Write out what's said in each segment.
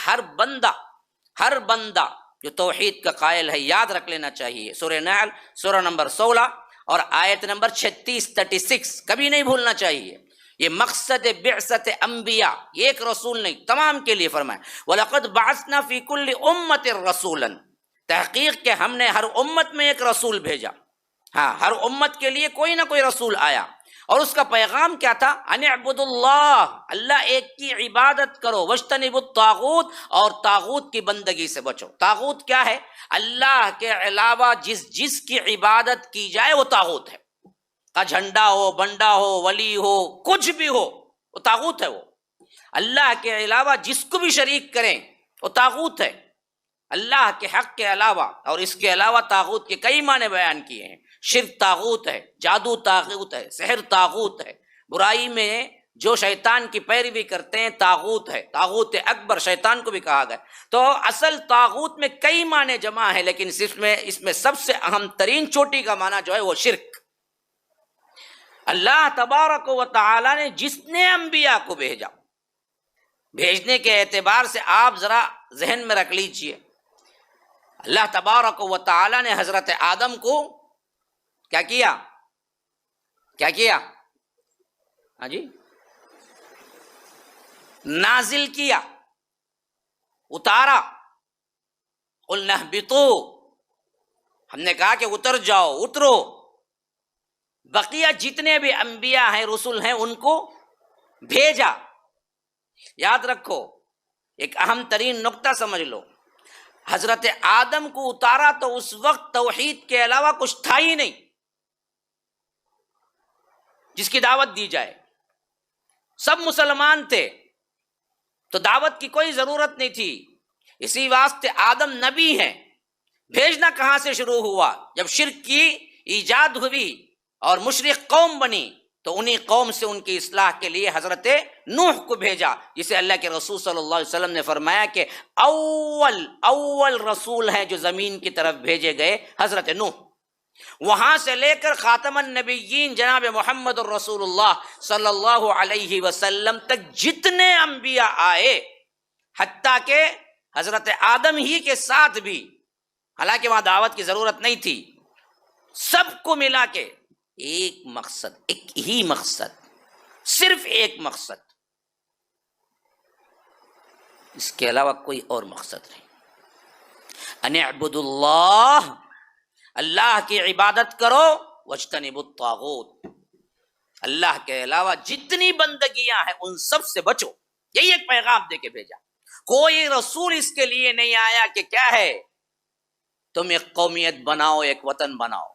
ہر بندہ جو توحید کا قائل ہے یاد رکھ لینا چاہیے. سورہ نحل سورہ نمبر 16 اور آیت نمبر 36 کبھی نہیں بھولنا چاہیے. یہ مقصد بعثت انبیاء، ایک رسول نہیں، تمام کے لیے فرمایا وَلَقَدْ بَعَثْنَا فِي كُلِّ أُمَّةٍ رَسُولًا، تحقیق کہ ہم نے ہر امت میں ایک رسول بھیجا. ہاں، ہر امت کے لیے کوئی نہ کوئی رسول آیا، اور اس کا پیغام کیا تھا؟ ان اعبدوا اللہ، اللہ ایک کی عبادت کرو، واجتنبوا الطاغوت، اور طاغوت کی بندگی سے بچو. طاغوت کیا ہے؟ اللہ کے علاوہ جس کی عبادت کی جائے وہ طاغوت ہے. کا جھنڈا ہو، بنڈا ہو، ولی ہو، کچھ بھی ہو، وہ طاغوت ہے. وہ اللہ کے علاوہ جس کو بھی شریک کریں وہ طاغوت ہے. اللہ کے حق کے علاوہ، اور اس کے علاوہ طاغوت کے کئی معنی بیان کیے ہیں. شرک طاغوت ہے، جادو طاغوت ہے، سحر طاغوت ہے، برائی میں جو شیطان کی پیروی کرتے ہیں طاغوت ہے. طاغوت اکبر شیطان کو بھی کہا گیا. تو اصل طاغوت میں کئی معنی جمع ہے، لیکن اس میں سب سے اہم ترین چوٹی کا معنی جو ہے وہ شرک. اللہ تبارک و تعالی نے جتنے انبیاء کو بھیجا، بھیجنے کے اعتبار سے آپ ذرا ذہن میں رکھ لیجئے، اللہ تبارک و تعالی نے حضرت آدم کو کیا کیا؟ ہاں جی، نازل کیا، اتارا. قلنا اہبطوا، ہم نے کہا کہ اتر جاؤ، اترو. بقیہ جتنے بھی انبیاء ہیں، رسول ہیں، ان کو بھیجا. یاد رکھو، ایک اہم ترین نقطہ سمجھ لو، حضرت آدم کو اتارا تو اس وقت توحید کے علاوہ کچھ تھا ہی نہیں جس کی دعوت دی جائے. سب مسلمان تھے تو دعوت کی کوئی ضرورت نہیں تھی. اسی واسطے آدم نبی ہیں. بھیجنا کہاں سے شروع ہوا؟ جب شرک کی ایجاد ہوئی اور مشرک قوم بنی، تو انہی قوم سے ان کی اصلاح کے لیے حضرت نوح کو بھیجا، جسے اللہ کے رسول صلی اللہ علیہ وسلم نے فرمایا کہ اول رسول ہیں جو زمین کی طرف بھیجے گئے حضرت نوح. وہاں سے لے کر خاتم النبیین جناب محمد الرسول اللہ صلی اللہ علیہ وسلم تک جتنے انبیاء آئے، حتیٰ کہ حضرت آدم ہی کے ساتھ بھی، حالانکہ وہاں دعوت کی ضرورت نہیں تھی، سب کو ملا کے ایک مقصد، ایک ہی مقصد، صرف ایک مقصد، اس کے علاوہ کوئی اور مقصد نہیں. ان اعبدوا اللہ، اللہ کی عبادت کرو، واجتنبوا الطاغوت، اللہ کے علاوہ جتنی بندگیاں ہیں ان سب سے بچو. یہی ایک پیغام دے کے بھیجا. کوئی رسول اس کے لیے نہیں آیا کہ کیا ہے تم ایک قومیت بناؤ، ایک وطن بناؤ.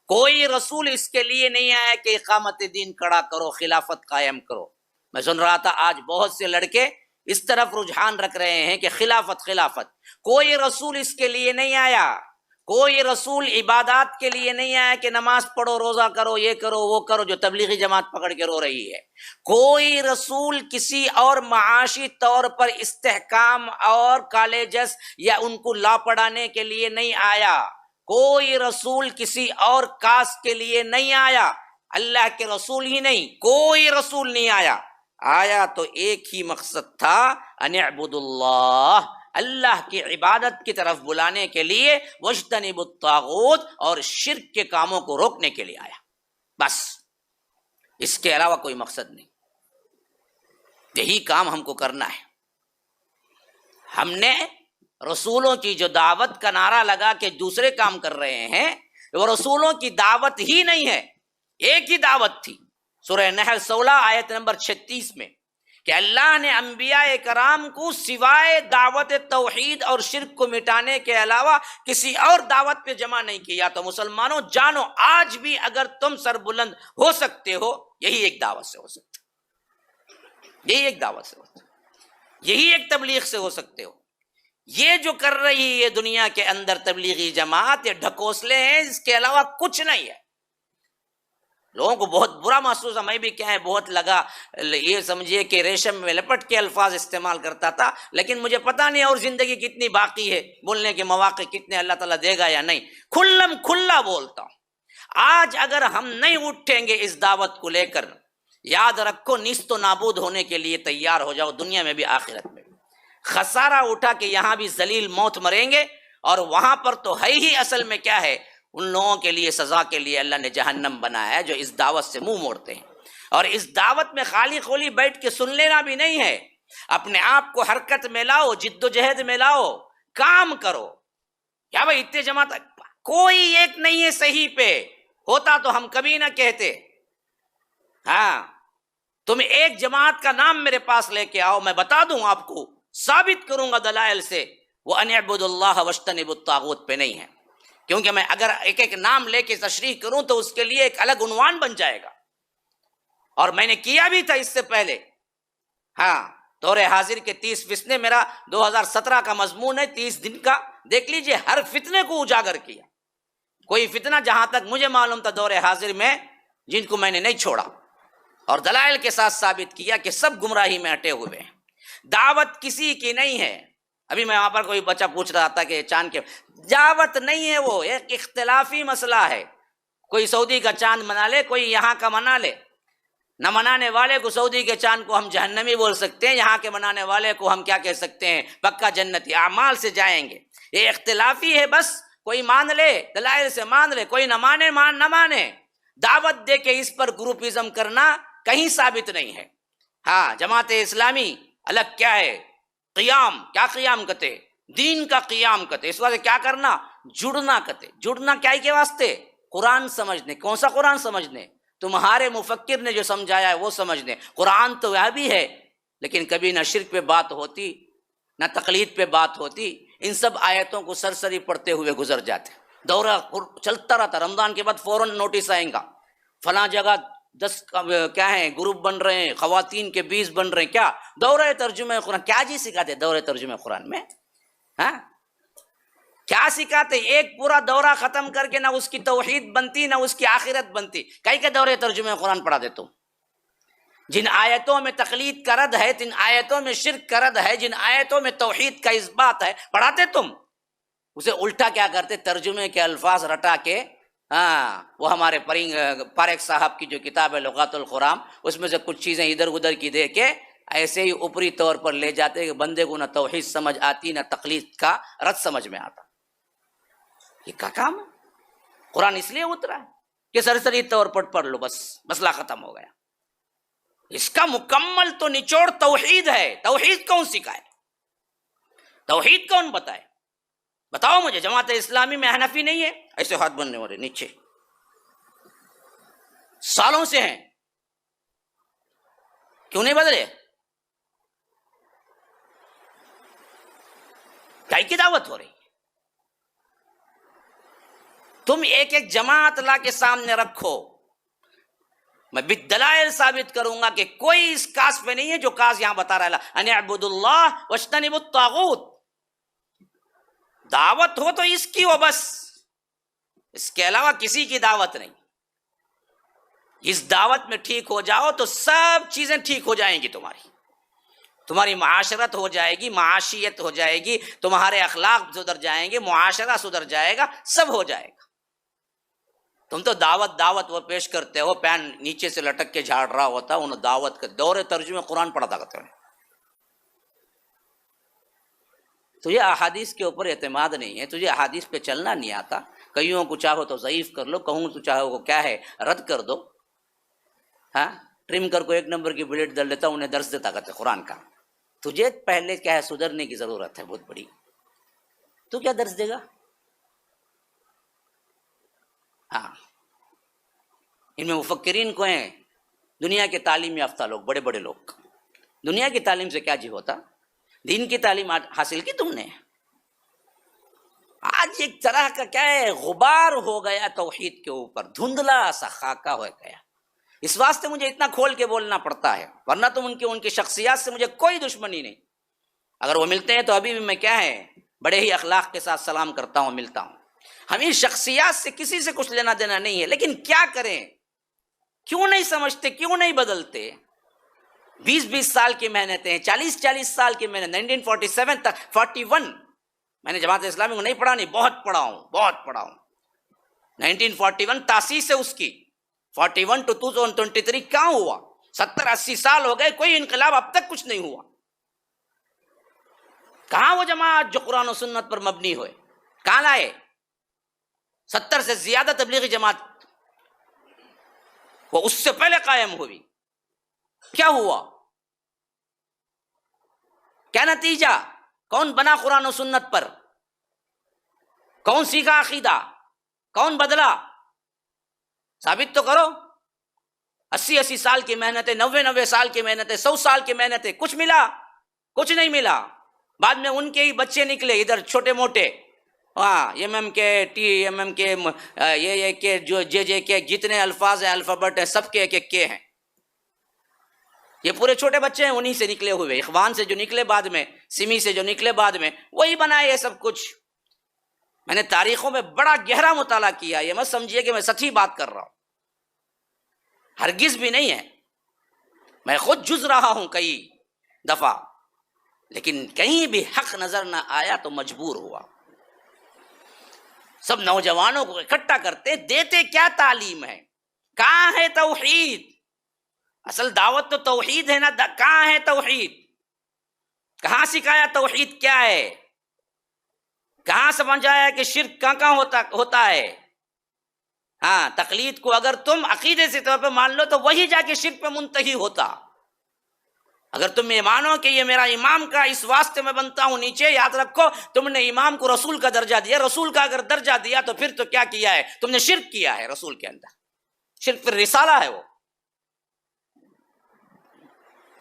کوئی رسول اس کے لیے نہیں آیا کہ اقامت دین کھڑا کرو، خلافت قائم کرو. میں سن رہا تھا آج بہت سے لڑکے اس طرف رجحان رکھ رہے ہیں کہ خلافت. کوئی رسول اس کے لیے نہیں آیا. کوئی رسول عبادات کے لیے نہیں آیا کہ نماز پڑھو، روزہ کرو، یہ کرو، وہ کرو، جو تبلیغی جماعت پکڑ کے رو رہی ہے. کوئی رسول کسی اور معاشی طور پر استحکام اور کالجز یا ان کو لا پڑھانے کے لیے نہیں آیا. کوئی رسول کسی اور کاسٹ کے لیے نہیں آیا. اللہ کے رسول ہی نہیں، کوئی رسول نہیں آیا تو ایک ہی مقصد تھا، ان اعبدوا اللہ، اللہ کی عبادت کی طرف بلانے کے لیے، واجتنبوا الطاغوت، اور شرک کے کاموں کو روکنے کے لیے آیا. بس اس کے علاوہ کوئی مقصد نہیں. یہی کام ہم کو کرنا ہے. ہم نے رسولوں کی جو دعوت کا نعرہ لگا کے دوسرے کام کر رہے ہیں، وہ رسولوں کی دعوت ہی نہیں ہے، ایک ہی دعوت تھی. سورہ نحل 16 آیت نمبر 36 میں کہ اللہ نے انبیاء کرام کو سوائے دعوت توحید اور شرک کو مٹانے کے علاوہ کسی اور دعوت پہ جمع نہیں کیا. تو مسلمانوں جانو، آج بھی اگر تم سربلند ہو سکتے ہو، یہی ایک دعوت سے ہو سکتے، یہی ایک دعوت سے ہو سکتے، یہی ایک تبلیغ سے ہو سکتے ہو. یہ جو کر رہی ہے دنیا کے اندر تبلیغی جماعت، یہ ڈھکوسلے ہیں، اس کے علاوہ کچھ نہیں ہے. لوگوں کو بہت برا محسوس ہے، میں بھی کیا ہے بہت لگا، یہ سمجھیے کہ ریشم میں لپٹ کے الفاظ استعمال کرتا تھا، لیکن مجھے پتا نہیں اور زندگی کتنی باقی ہے، بولنے کے مواقع کتنے اللہ تعالیٰ دے گا یا نہیں. کھلم کھلا بولتا ہوں. آج اگر ہم نہیں اٹھیں گے اس دعوت کو لے کر، یاد رکھو نیست و نابود ہونے کے لیے تیار ہو جاؤ، دنیا میں بھی آخرت میں بھی. خسارہ اٹھا کہ یہاں بھی ذلیل موت مریں گے، اور وہاں پر تو ہے ہی اصل میں کیا ہے، ان لوگوں کے لیے سزا کے لیے اللہ نے جہنم بنایا ہے جو اس دعوت سے منہ موڑتے ہیں۔ اور اس دعوت میں خالی خولی بیٹھ کے سن لینا بھی نہیں ہے، اپنے آپ کو حرکت میں لاؤ، جد و جہد میں لاؤ، کام کرو۔ کیا بھائی اتنے جماعت کوئی ایک نہیں ہے صحیح پہ، ہوتا تو ہم کبھی نہ کہتے۔ ہاں تم ایک جماعت کا نام میرے پاس لے کے آؤ، میں بتا دوں آپ کو، ثابت کروں گا دلائل سے، وہ ان اعبدوا اللہ واجتنبوا الطاغوت پہ نہیں ہے۔ کیونکہ میں اگر ایک ایک نام لے کے تشریح کروں تو اس کے لیے ایک الگ عنوان بن جائے گا، اور میں نے کیا بھی تھا اس سے پہلے۔ ہاں دور حاضر کے 30 فتنے میرا 2017 کا مضمون ہے، 30 دن کا، دیکھ لیجئے، ہر فتنے کو اجاگر کیا۔ کوئی فتنہ جہاں تک مجھے معلوم تھا دور حاضر میں جن کو میں نے نہیں چھوڑا، اور دلائل کے ساتھ ثابت کیا کہ سب گمراہی میں اٹے ہوئے ہیں۔ دعوت کسی کی نہیں ہے۔ ابھی میں وہاں پر کوئی بچہ پوچھ رہا تھا کہ چاند کے، دعوت نہیں ہے، وہ ایک اختلافی مسئلہ ہے۔ کوئی سعودی کا چاند منا لے، کوئی یہاں کا منا لے، نہ منانے والے کو سعودی کے چاند کو ہم جہنمی بول سکتے ہیں، یہاں کے منانے والے کو ہم کیا کہہ سکتے ہیں، پکا جنتی، اعمال سے جائیں گے۔ یہ اختلافی ہے، بس کوئی مان لے، دلائل سے مان لے، کوئی نہ مانے نہ مانے۔ دعوت دے کے اس پر گروپزم کرنا کہیں ثابت نہیں ہے۔ ہاں جماعت اسلامی الگ کیا ہے، قیام، کیا قیام کرتے، دین کا قیام کرتے، اس واسطے کیا کرنا، جڑنا کرتے۔ جڑنا کیا ہی کے واسطے، قرآن سمجھنے۔ کون سا قرآن سمجھنے؟ تمہارے مفکر نے جو سمجھایا ہے وہ سمجھنے۔ قرآن تو وہ بھی ہے، لیکن کبھی نہ شرک پہ بات ہوتی، نہ تقلید پہ بات ہوتی، ان سب آیتوں کو سرسری پڑھتے ہوئے گزر جاتے۔ دورہ چلتا رہتا، رمضان کے بعد فوراً نوٹس آئیں گا، فلاں جگہ 10 کیا ہیں گروپ بن رہے ہیں، خواتین کے 20 بن رہے ہیں۔ کیا دورہ ترجمہ قرآن، کیا جی سکھاتے دورہ ترجمہ قرآن میں؟ ہاں کیا سکھاتے؟ ایک پورا دورہ ختم کر کے نہ اس کی توحید بنتی نہ اس کی آخرت بنتی۔ کئی کے دورے ترجمہ قرآن پڑھا دے تم؟ جن آیتوں میں تقلید کا رد ہے، جن آیتوں میں شرک کا رد ہے، جن آیتوں میں توحید کا اثبات ہے، پڑھاتے تم؟ اسے الٹا کیا کرتے، ترجمے کے الفاظ رٹا کے، ہاں وہ ہمارے پاریک صاحب کی جو کتاب ہے لغات القرآن، اس میں سے کچھ چیزیں ادھر ادھر کی دے کے ایسے ہی اوپری طور پر لے جاتے کہ بندے کو نہ توحید سمجھ آتی نہ تقلید کا رد سمجھ میں آتا۔ یہ کیا کام ہے؟ قرآن اس لیے اترا ہے کہ سرسری طور پر پڑھ لو، بس مسئلہ ختم ہو گیا۔ اس کا مکمل تو نچوڑ توحید ہے۔ توحید کون سکھائے، توحید کون بتائے؟ بتاؤ مجھے، جماعت اسلامی میں حنفی نہیں ہے؟ ایسے ہاتھ بننے والے نیچے سالوں سے ہیں، کیوں نہیں بدلے؟ کیا کی دعوت ہو رہی؟ تم ایک ایک جماعت لا کے سامنے رکھو، میں بالدلائل ثابت کروں گا کہ کوئی اس کاس پہ نہیں ہے جو کاس یہاں بتا رہا ہے، ان اعبدوا اللہ واجتنبوا الطاغوت۔ دعوت ہو تو اس کی ہو، بس اس کے علاوہ کسی کی دعوت نہیں۔ اس دعوت میں ٹھیک ہو جاؤ تو سب چیزیں ٹھیک ہو جائیں گی، تمہاری معاشرت ہو جائے گی، معاشیت ہو جائے گی، تمہارے اخلاق سدھر جائیں گے، معاشرہ سدھر جائے گا، سب ہو جائے گا۔ تم تو دعوت وہ پیش کرتے ہو، پین نیچے سے لٹک کے جھاڑ رہا ہوتا، انہوں دعوت کا دورے ترجمہ قرآن پڑھا کرتے ہیں۔ تجھے احادیث کے اوپر اعتماد نہیں ہے، تجھے احادیث پہ چلنا نہیں آتا، کئیوں کو چاہو تو ضعیف کر لو، کہوں تو چاہو کیا ہے رد کر دو۔ ہاں ٹرم کر کو 1 نمبر کی بلیٹ در لیتا، انہیں درس دیتا کرتے قرآن کا۔ تجھے پہلے کیا ہے سدھرنے کی ضرورت ہے بہت بڑی، تو کیا درس دے گا؟ ہاں ان میں مفکرین کو ہیں، دنیا کے تعلیم یافتہ لوگ، بڑے بڑے لوگ۔ دنیا کی تعلیم سے کیا جی ہوتا؟ دین کی تعلیم حاصل کی تم نے؟ آج ایک طرح کا کیا ہے غبار ہو گیا توحید کے اوپر، دھندلا سا خاکہ ہو گیا۔ اس واسطے مجھے اتنا کھول کے بولنا پڑتا ہے، ورنہ تو ان کی شخصیات سے مجھے کوئی دشمنی نہیں۔ اگر وہ ملتے ہیں تو ابھی بھی میں کیا ہے بڑے ہی اخلاق کے ساتھ سلام کرتا ہوں، ملتا ہوں۔ ہمیں شخصیات سے کسی سے کچھ لینا دینا نہیں ہے، لیکن کیا کریں، کیوں نہیں سمجھتے، کیوں نہیں بدلتے؟ 20 سال کی محنتیں، 40 سال کی محنت، 1947 تک 41 میں نے جماعت اسلامی کو نہیں پڑھا، نہیں بہت پڑھا ہوں۔ 1941 تاسیس ہے اس کی، 41 to 2023 کیا ہوا؟ 70-80 سال ہو گئے، کوئی انقلاب اب تک کچھ نہیں ہوا۔ کہاں وہ جماعت جو قرآن و سنت پر مبنی ہوئے؟ کہاں لائے؟ 70 سے زیادہ تبلیغی جماعت وہ اس سے پہلے قائم ہوئی. کیا ہوا؟ کیا نتیجہ؟ کون بنا قرآن و سنت پر؟ کون سیکھا عقیدہ؟ کون بدلا؟ ثابت تو کرو. 80 سال کی محنتیں، 90 سال کی محنتیں، 100 سال کی محنتیں، کچھ ملا؟ کچھ نہیں ملا. بعد میں ان کے ہی بچے نکلے ادھر چھوٹے موٹے، ہاں ایم ایم کے، ٹی ایم ایم کے، یہ کے، جو جے کے، جتنے الفاظ ہیں، الفابٹ ہیں، سب کے ایک ایک کے ہیں. یہ پورے چھوٹے بچے ہیں، انہی سے نکلے ہوئے. اخوان سے جو نکلے بعد میں، سمی سے جو نکلے بعد میں، وہی بنائے یہ سب کچھ. میں نے تاریخوں میں بڑا گہرا مطالعہ کیا. یہ مت سمجھیے کہ میں سچی بات کر رہا ہوں، ہرگز بھی نہیں ہے. میں خود جز رہا ہوں کئی دفعہ، لیکن کہیں بھی حق نظر نہ آیا تو مجبور ہوا. سب نوجوانوں کو اکٹھا کرتے، دیتے کیا تعلیم ہے؟ کہاں ہے توحید؟ اصل دعوت تو توحید ہے نا. کہاں ہے توحید؟ کہاں سکھایا توحید کیا ہے؟ کہاں سمجھایا کہ شرک کہاں کہاں ہوتا ہے؟ ہاں، تقلید کو اگر تم عقیدے سے طور پہ مان لو تو وہی جا کے شرک پہ منتہی ہوتا. اگر تم یہ مانو کہ یہ میرا امام کا اس واسطے میں بنتا ہوں نیچے، یاد رکھو تم نے امام کو رسول کا درجہ دیا. رسول کا اگر درجہ دیا تو پھر تو کیا کیا ہے؟ تم نے شرک کیا ہے رسول کے اندر. شرک پھر رسالہ ہے. وہ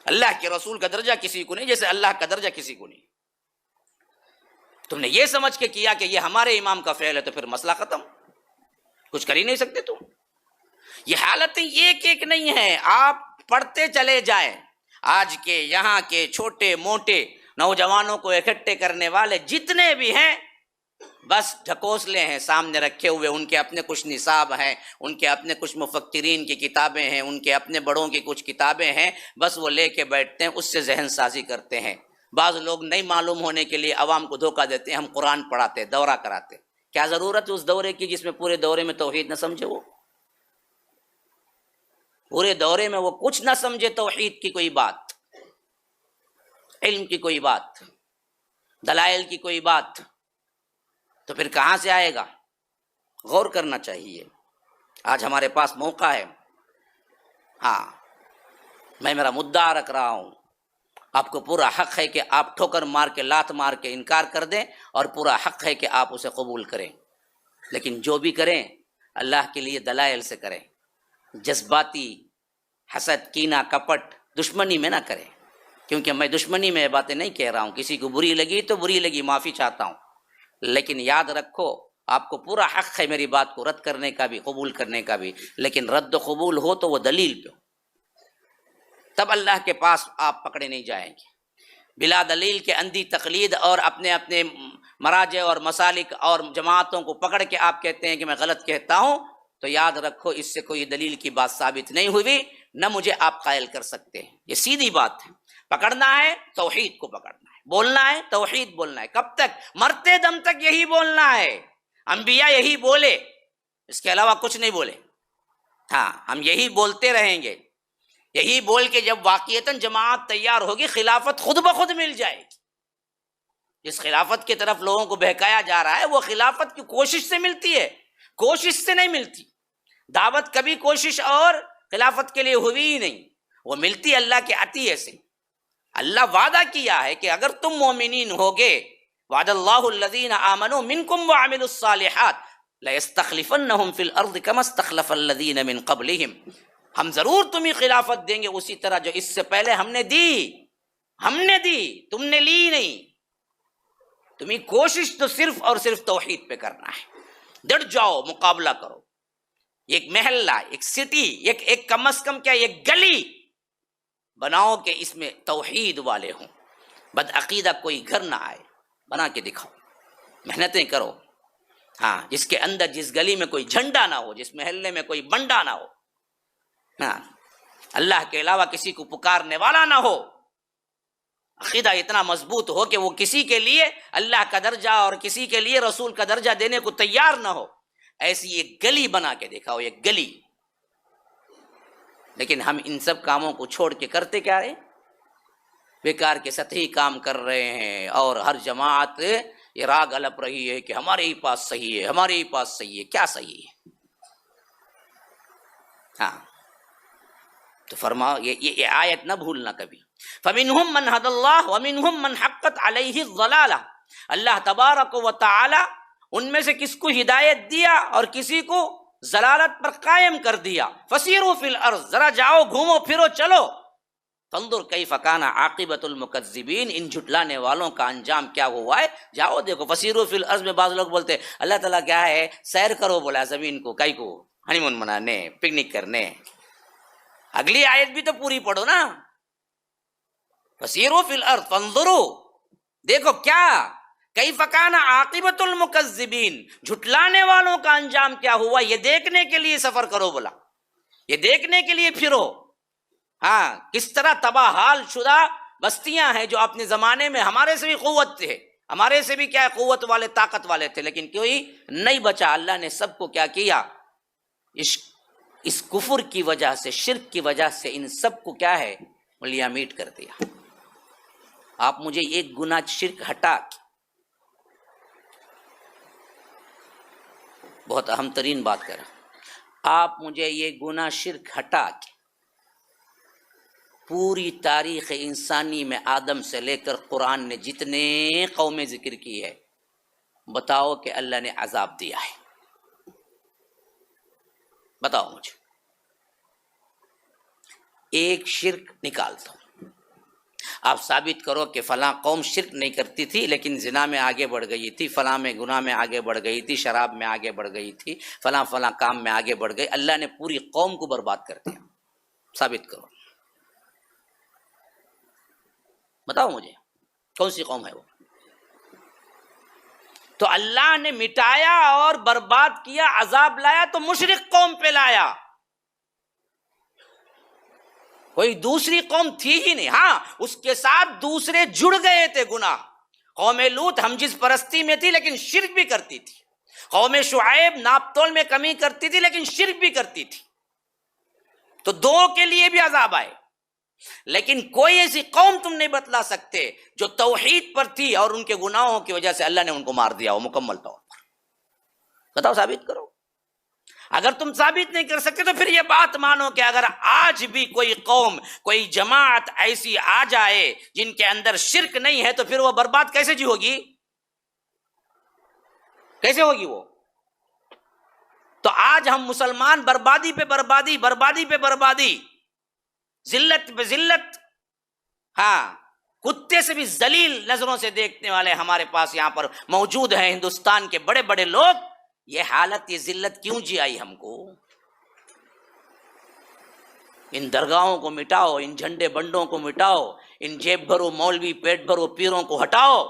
اللہ کے رسول کا درجہ کسی کو نہیں، جیسے اللہ کا درجہ کسی کو نہیں. تم نے یہ سمجھ کے کیا کہ یہ ہمارے امام کا فعل ہے تو پھر مسئلہ ختم، کچھ کر ہی نہیں سکتے تم. یہ حالتیں ایک ایک نہیں ہیں، آپ پڑھتے چلے جائیں. آج کے یہاں کے چھوٹے موٹے نوجوانوں کو اکٹھے کرنے والے جتنے بھی ہیں، بس ڈھکوسلے ہیں سامنے رکھے ہوئے. ان کے اپنے کچھ نصاب ہیں، ان کے اپنے کچھ مفکرین کی کتابیں ہیں، ان کے اپنے بڑوں کی کچھ کتابیں ہیں، بس وہ لے کے بیٹھتے ہیں، اس سے ذہن سازی کرتے ہیں. بعض لوگ نہیں معلوم ہونے کے لیے عوام کو دھوکہ دیتے ہیں، ہم قرآن پڑھاتے، دورہ کراتے. کیا ضرورت ہے اس دورے کی جس میں پورے دورے میں توحید نہ سمجھے؟ وہ پورے دورے میں وہ کچھ نہ سمجھے، توحید کی کوئی بات، علم کی کوئی بات، دلائل کی کوئی بات، تو پھر کہاں سے آئے گا؟ غور کرنا چاہیے. آج ہمارے پاس موقع ہے. ہاں، میں میرا مدعا رکھ رہا ہوں. آپ کو پورا حق ہے کہ آپ ٹھوکر مار کے، لات مار کے انکار کر دیں، اور پورا حق ہے کہ آپ اسے قبول کریں. لیکن جو بھی کریں اللہ کے لیے دلائل سے کریں. جذباتی حسد، کینہ، کپٹ، دشمنی میں نہ کریں. کیونکہ میں دشمنی میں یہ باتیں نہیں کہہ رہا ہوں. کسی کو بری لگی تو بری لگی، معافی چاہتا ہوں. لیکن یاد رکھو آپ کو پورا حق ہے میری بات کو رد کرنے کا بھی، قبول کرنے کا بھی. لیکن رد و قبول ہو تو وہ دلیل پہ ہو، تب اللہ کے پاس آپ پکڑے نہیں جائیں گے. بلا دلیل کے اندھی تقلید اور اپنے اپنے مراجع اور مسالک اور جماعتوں کو پکڑ کے آپ کہتے ہیں کہ میں غلط کہتا ہوں، تو یاد رکھو اس سے کوئی دلیل کی بات ثابت نہیں ہوئی، نہ مجھے آپ قائل کر سکتے ہیں. یہ سیدھی بات ہے. پکڑنا ہے توحید کو پکڑنا ہے، بولنا ہے توحید بولنا ہے. کب تک؟ مرتے دم تک یہی بولنا ہے. انبیاء یہی بولے، اس کے علاوہ کچھ نہیں بولے. ہاں، ہم یہی بولتے رہیں گے. یہی بول کے جب واقعتاً جماعت تیار ہوگی، خلافت خود بخود مل جائے گی. جس خلافت کی طرف لوگوں کو بہکایا جا رہا ہے وہ خلافت کی کوشش سے ملتی ہے، کوشش سے نہیں ملتی. دعوت کبھی کوشش اور خلافت کے لیے ہوئی ہی نہیں، وہ ملتی اللہ کے عطیے سے. اللہ وعدہ کیا ہے کہ اگر تم مومنین ہوگے، وعد اللہ الذین آمنوا منکم وعملوا الصالحات لَيَسْتَخْلِفَنَّهُمْ فِي الْأَرْضِ كَمَا اسْتَخْلَفَ الَّذِينَ مِنْ قَبْلِهِمْ. ہم ضرور تمہیں خلافت دیں گے اسی طرح جو اس سے پہلے ہم نے دی، تم نے لی نہیں. تمہیں کوشش تو صرف اور صرف توحید پہ کرنا ہے. ڈٹ جاؤ، مقابلہ کرو. ایک محلہ، ایک سٹی، ایک کم از کم کیا ایک گلی بناؤ کہ اس میں توحید والے ہوں. بدعقیدہ کوئی گھر نہ آئے، بنا کے دکھاؤ. محنتیں کرو. ہاں، جس کے اندر، جس گلی میں کوئی جھنڈا نہ ہو، جس محلے میں کوئی بنڈا نہ ہو، ہاں، اللہ کے علاوہ کسی کو پکارنے والا نہ ہو، عقیدہ اتنا مضبوط ہو کہ وہ کسی کے لیے اللہ کا درجہ اور کسی کے لیے رسول کا درجہ دینے کو تیار نہ ہو، ایسی ایک گلی بنا کے دکھاؤ، ایک گلی. لیکن ہم ان سب کاموں کو چھوڑ کے کرتے کیا رہے؟ بیکار کے سطحی کام کر رہے ہیں، اور ہر جماعت یہ راگ الپ رہی ہے کہ ہمارے ہی پاس صحیح ہے، ہمارے ہی پاس صحیح ہے. کیا صحیح ہے؟ ہاں تو فرماؤ، یہ آیت نہ بھولنا کبھی. فَمِنْهُمْ مَنْ هَدَى اللَّهُ وَمِنْهُمْ مَنْ حَقَّتْ عَلَيْهِ الضَّلَالَةُ. اللہ تبارک و تعالی ان میں سے کس کو ہدایت دیا اور کسی کو ضلالت پر قائم کر دیا. فَسِيرُوا فِي الْأَرْضِ، ذرا جاؤ گھومو پھرو چلو. فَانظُرْ كَيْفَ كَانَ عَاقِبَةُ الْمُكَذِّبِينَ، ان جھٹلانے والوں کا انجام کیا ہوا ہے. جاؤ دیکھو. فَسِيرُوا فِي الْأَرْضِ میں بعض لوگ بولتے ہیں اللہ تعالیٰ کیا ہے، سیر کرو بولا زمین کو، کئی کو ہنی مون منانے، پکنک کرنے. اگلی آیت بھی تو پوری پڑھو نا. فَسِيرُوا فِي الْأَرْضِ فَانظُرُوا، دیکھو کیا کیف کان عاقبۃ المکذبین، جھٹلانے والوں کا انجام کیا ہوا، یہ دیکھنے کے لیے سفر کرو بولا، یہ دیکھنے کے لیے پھرو. ہاں کس طرح تباہ حال شدہ بستیاں ہیں جو اپنے زمانے میں ہمارے سے بھی قوت تھے، ہمارے سے بھی کیا قوت والے طاقت والے تھے، لیکن کوئی نہیں بچا. اللہ نے سب کو کیا کیا، اس کفر کی وجہ سے، شرک کی وجہ سے ان سب کو کیا ہے، ملیاں میٹ کر دیا. آپ مجھے ایک گناہ شرک ہٹا کے، بہت اہم ترین بات کر رہا، آپ مجھے یہ گناہ شرک ہٹا کے پوری تاریخ انسانی میں آدم سے لے کر قرآن نے جتنے قومیں ذکر کی ہے، بتاؤ کہ اللہ نے عذاب دیا ہے. بتاؤ مجھے ایک شرک نکال دو. آپ ثابت کرو کہ فلاں قوم شرک نہیں کرتی تھی لیکن زنا میں آگے بڑھ گئی تھی، فلاں میں گناہ میں آگے بڑھ گئی تھی، شراب میں آگے بڑھ گئی تھی، فلاں فلاں کام میں آگے بڑھ گئی، اللہ نے پوری قوم کو برباد کر دیا. ثابت کرو. بتاؤ مجھے کون سی قوم ہے وہ. تو اللہ نے مٹایا اور برباد کیا، عذاب لایا تو مشرک قوم پہ لایا، کوئی دوسری قوم تھی ہی نہیں. ہاں اس کے ساتھ دوسرے جڑ گئے تھے گناہ. قوم لوط ہم جس پرستی میں تھی لیکن شرک بھی کرتی تھی. قوم شعیب ناپ تول میں کمی کرتی تھی لیکن شرک بھی کرتی تھی. تو دو کے لیے بھی عذاب آئے، لیکن کوئی ایسی قوم تم نہیں بتلا سکتے جو توحید پر تھی اور ان کے گناہوں کی وجہ سے اللہ نے ان کو مار دیا ہو مکمل طور پر. بتاؤ ثابت کرو. اگر تم ثابت نہیں کر سکتے تو پھر یہ بات مانو کہ اگر آج بھی کوئی قوم، کوئی جماعت ایسی آ جائے جن کے اندر شرک نہیں ہے تو پھر وہ برباد کیسے جی ہوگی، کیسے ہوگی وہ. تو آج ہم مسلمان بربادی پہ بربادی، بربادی پہ بربادی، ذلت پہ ذلت. ہاں کتے سے بھی ذلیل نظروں سے دیکھنے والے ہمارے پاس یہاں پر موجود ہیں، ہندوستان کے بڑے بڑے لوگ. یہ حالت، یہ ذلت کیوں جی آئی ہم کو. ان درگاہوں کو مٹاؤ، ان جھنڈے بنڈوں کو مٹاؤ، ان جیب بھرو مولوی پیٹ بھرو پیروں کو ہٹاؤ،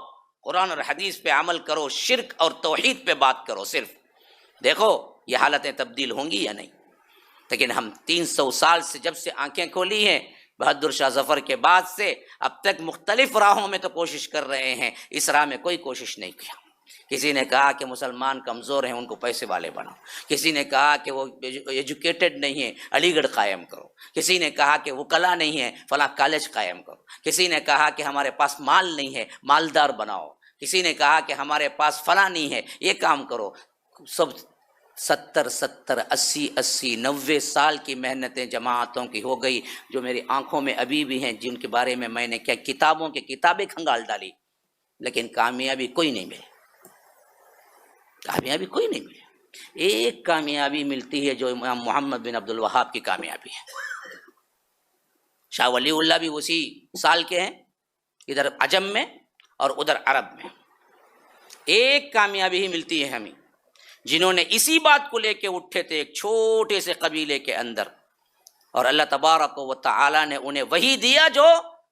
قرآن اور حدیث پہ عمل کرو، شرک اور توحید پہ بات کرو صرف. دیکھو یہ حالتیں تبدیل ہوں گی یا نہیں. لیکن ہم 300 سال سے جب سے آنکھیں کھولی ہیں بہادر شاہ ظفر کے بعد سے اب تک مختلف راہوں میں تو کوشش کر رہے ہیں، اس راہ میں کوئی کوشش نہیں کیا. کسی نے کہا کہ مسلمان کمزور ہیں ان کو پیسے والے بناؤ، کسی نے کہا کہ وہ ایجوکیٹڈ نہیں ہیں علی گڑھ قائم کرو، کسی نے کہا کہ وہ کلا نہیں ہے فلاں کالج قائم کرو، کسی نے کہا کہ ہمارے پاس مال نہیں ہے مالدار بناؤ، کسی نے کہا کہ ہمارے پاس فلاں نہیں ہے یہ کام کرو. سب 70 80 90 سال کی محنتیں جماعتوں کی ہو گئی جو میری آنکھوں میں ابھی بھی ہیں، جن کے بارے میں میں نے کیا کتابوں کی کتابیں کھنگال ڈالی، لیکن کامیابی کوئی نہیں ملی. کامیابی کوئی نہیں ملی. ایک کامیابی ملتی ہے جو امام محمد بن عبد الوہاب کی کامیابی ہے. شاہ ولی اللہ بھی اسی سال کے ہیں، ادھر عجم میں اور ادھر عرب میں. ایک کامیابی ہی ملتی ہے ہمیں، جنہوں نے اسی بات کو لے کے اٹھے تھے ایک چھوٹے سے قبیلے کے اندر، اور اللہ تبارک و تعالی نے انہیں وہی دیا جو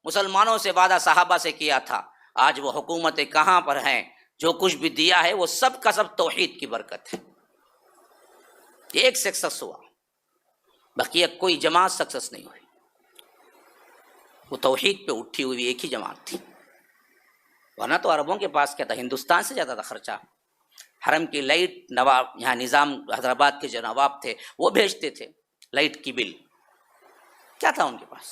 مسلمانوں سے وعدہ صحابہ سے کیا تھا. آج وہ حکومتیں کہاں پر ہیں، جو کچھ بھی دیا ہے وہ سب کا سب توحید کی برکت ہے. ایک سکسس ہوا، بقیہ کوئی جماعت سکسس نہیں ہوئی. وہ توحید پہ اٹھی ہوئی ایک ہی جماعت تھی، ورنہ تو عربوں کے پاس کیا تھا، ہندوستان سے زیادہ تھا خرچہ. حرم کی لائٹ نواب، یہاں نظام حیدرآباد کے جو نواب تھے وہ بھیجتے تھے لائٹ کی بل. کیا تھا ان کے پاس؟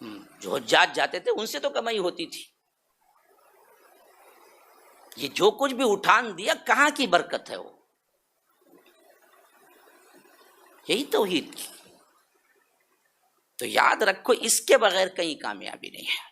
جو حجاج جاتے تھے ان سے تو کمائی ہوتی تھی. یہ جو کچھ بھی اٹھان دیا کہاں کی برکت ہے؟ وہ یہی توحید کی. تو یاد رکھو اس کے بغیر کہیں کامیابی نہیں ہے.